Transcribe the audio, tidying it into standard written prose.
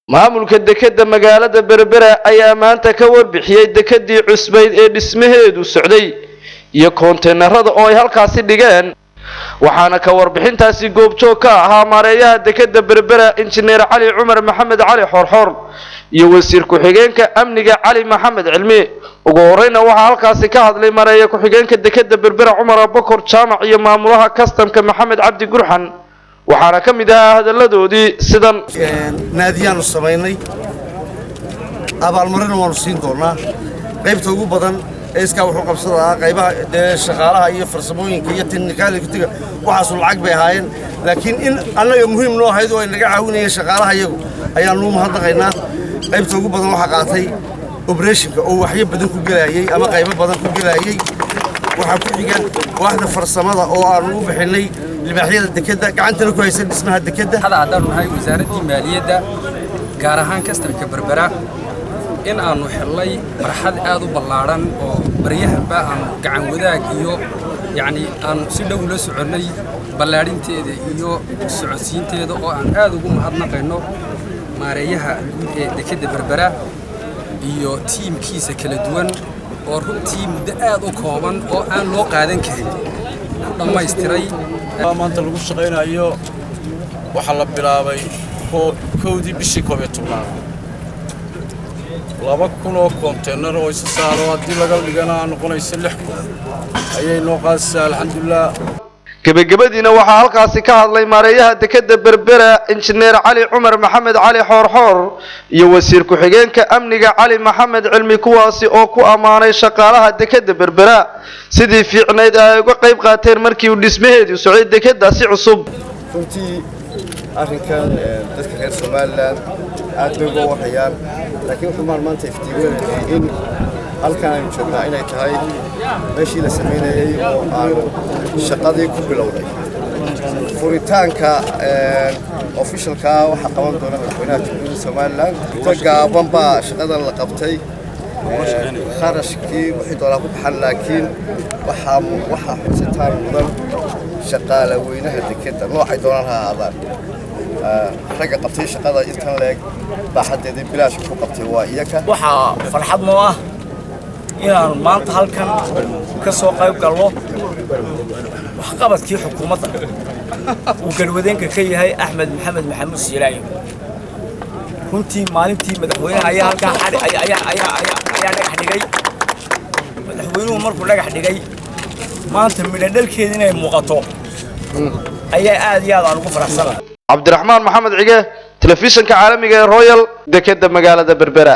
maamulka dekedda magaalada Berbera ayaa maanta ka warbixiyay dekeddii cusbayd ee dhismaheedu socday iyo konteenarada oo ay halkaasi dhigeen waxaana ka warbixintaasi goobjoog ka ahaa maareeyaha dekedda Berbera injineer Cali Cumar Maxamed Cali Xorxor iyo wasiir ku-xigeenka amniga Cali Maxamed Cilmi ugu horeyna waxa halkaasi ka hadlay maareeyaha ku-xigeenka dekedda Berbera Cumar Abubakar Jaamac iyo maamulaha customka Maxamed Cabdi Gurxan waxaana ka mid ah hadaladoodii sidan naadiyaan u sameynay abaalmarin waanu siin doonaa qaybta ugu badan ee iska wuxuu qabsadaa qaybaha shaqaalaha iyo farsamooyinka iyo technicality waxaas lacag bay ahaayeen laakiin in anaga muhiim noo ahayd oo ay naga caawinayeen shaqaalaha iyagu ayaan noo mahadnaqaynaa qaybta ugu badan waxa qaatay operationka oo waxyo badan ku galayay ama qaybo badan ku galayay waxa ku xiga waaxda farsamada oo aan ugu bixinay libaaxyada dekedda gacantana ku haysan dhismaha dekedda hada hadaan nahay wasaaradda maaliyadda gaar ahaan customka Berbera in aanu helay marxad aad u ballaaran oo baryahanba aan gacan wadaag iyo aan si dhow la soconay ballaarinteeda iyo socodsiinteeda oo aan aad ugu mahadnaqayno maareeyaha guud ee dekedda Berbera iyo tiimkiisa kala duwan oo runtii muddo aad u kooban oo aan loo qaadan karin dhamaystiray maanta lagu shaqeynayo waxa la bilaabay koodii bishii 12 2,000 oo konteenar oo isa saaro hadii laga dhigana noqonaysa 6,000 ayay noo qaasay alxamdulillah gabagabadiina waxaa halkaasi ka hadlay maareeyaha dekedda Berbera injineer Cali Cumar Maxamed Cali Xorxor iyo wasiir ku-xigeenka amniga Cali Maxamed Cilmi kuwaasi oo ku amaanay shaqaalaha dekedda Berbera sidii fiicnayd ay uga qayb qaateen markii uu dhismaheedu socday dekeddaasi cusub runtii arrinkan dadka reer Soomaaliland aad bay uga warayaan laakiin wuxuu maanta iftiiminayay in halkan ay joognaa inay tahay meeshii la sameeyay oo aan shaqadii ku bilowday furitaanka officialka waxa qaban doona madaxweynaha Jamhuuriyadda Soomaaliland tagaaban baa shaqada la qabtay kharashkii wixii doona ku baxan laakiin waxa xusitaan mudan shaqaale weynaha dekedda noocay doonaan ha ahaadaan raga qabtay shaqada intan leeg baaxadeeda bilaash ku qabtay waa iyaga waxa farxad noo ah inaan maanta halkan ka soo qayb galno wax qabadkii xukuumadda uu galwadeenka ka yahay Axmed Maxamed Maxamuud Siilaayo runtii maalintii madaxweynaha ayaa halkan ayaa dhagax dhigay madaxweynuhu markuu dhagax dhigay maanta midhadhalkeeda inay muuqato ayaa aad iyo aad aan ugu faraxsanahay Cabdiraxmaan Maxamed Cige telefishinka caalamiga ee Royal dekedda magaalada Berbera.